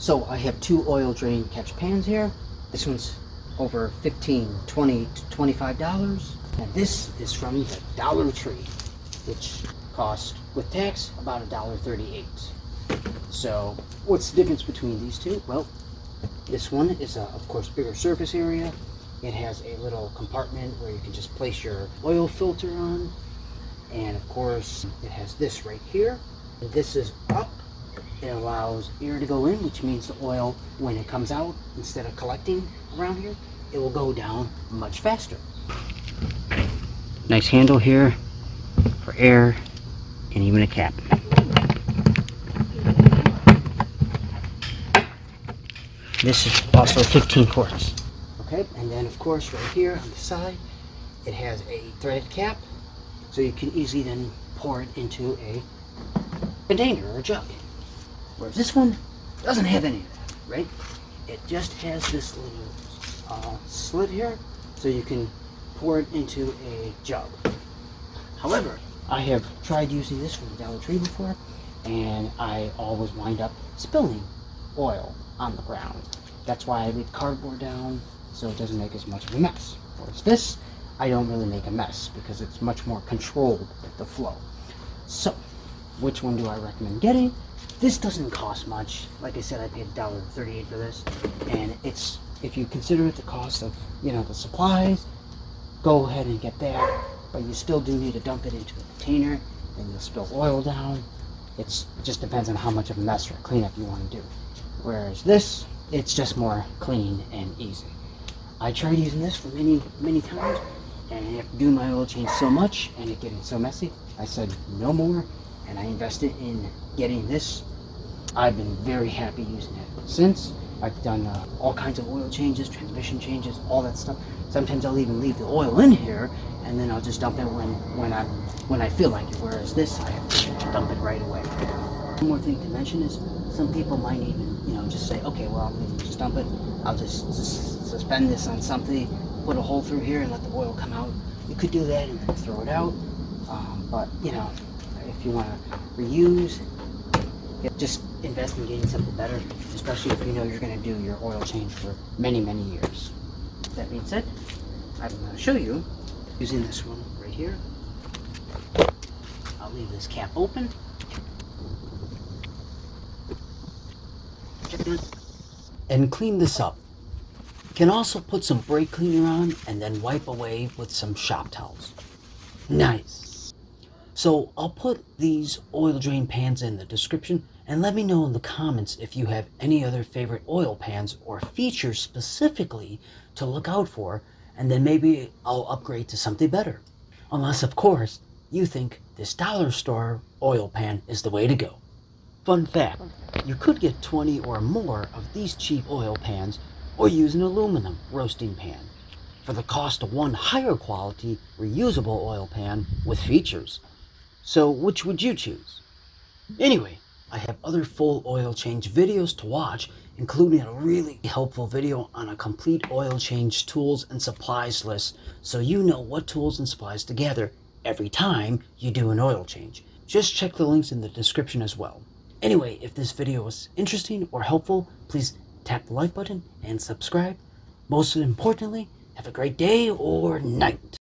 So I have two oil drain catch pans here. This one's over $15, $20 to $25. And this is from the Dollar Tree, which cost, with tax, about $1.38. So what's the difference between these two? Well, this one is, of course, bigger surface area. It has a little compartment where you can just place your oil filter on. And of course, it has this right here. And this is up. It allows air to go in, which means the oil, when it comes out, instead of collecting around here, it will go down much faster. Nice handle here for air and even a cap. This is also 15 quarts. Okay, and then of course right here on the side, it has a threaded cap, so you can easily then pour it into a container or a jug. Whereas this one doesn't have any of that, right? It just has this little slit here, so you can pour it into a jug. However, I have tried using this from the Dollar Tree before, and I always wind up spilling oil on the ground. That's why I leave cardboard down, so it doesn't make as much of a mess. Whereas this, I don't really make a mess because it's much more controlled, the flow. So, which one do I recommend getting? This doesn't cost much. Like I said, I paid $1.38 for this, and it's, if you consider it the cost of, the supplies, go ahead and get that. But you still do need to dump it into a container, and you'll spill oil down. It just depends on how much of a mess or cleanup you want to do. Whereas this, it's just more clean and easy. I tried using this for many times, and after doing my oil change so much and it getting so messy, I said no more, and I invested in getting this. I've been very happy using it since. I've done all kinds of oil changes, transmission changes, all that stuff. Sometimes I'll even leave the oil in here, and then I'll just dump it when I feel like it. Whereas this, I have to dump it right away. One more thing to mention is some people might even, just say, okay, well, I'm going to just dump it. I'll just suspend this on something, put a hole through here, and let the oil come out. You could do that and then throw it out. But if you want to reuse, just invest in getting something better, especially if you know you're going to do your oil change for many years. That being said, I'm going to show you using this one right here. I'll leave this cap open. And clean this up. You can also put some brake cleaner on and then wipe away with some shop towels. Nice. So I'll put these oil drain pans in the description, and let me know in the comments if you have any other favorite oil pans or features specifically to look out for, and then maybe I'll upgrade to something better. Unless, of course, you think this dollar store oil pan is the way to go. Fun fact, you could get 20 or more of these cheap oil pans or use an aluminum roasting pan for the cost of one higher quality reusable oil pan with features. So which would you choose? Anyway, I have other full oil change videos to watch, including a really helpful video on a complete oil change tools and supplies list, so you know what tools and supplies to gather every time you do an oil change. Just check the links in the description as well. Anyway, if this video was interesting or helpful, please tap the like button and subscribe. Most importantly, have a great day or night.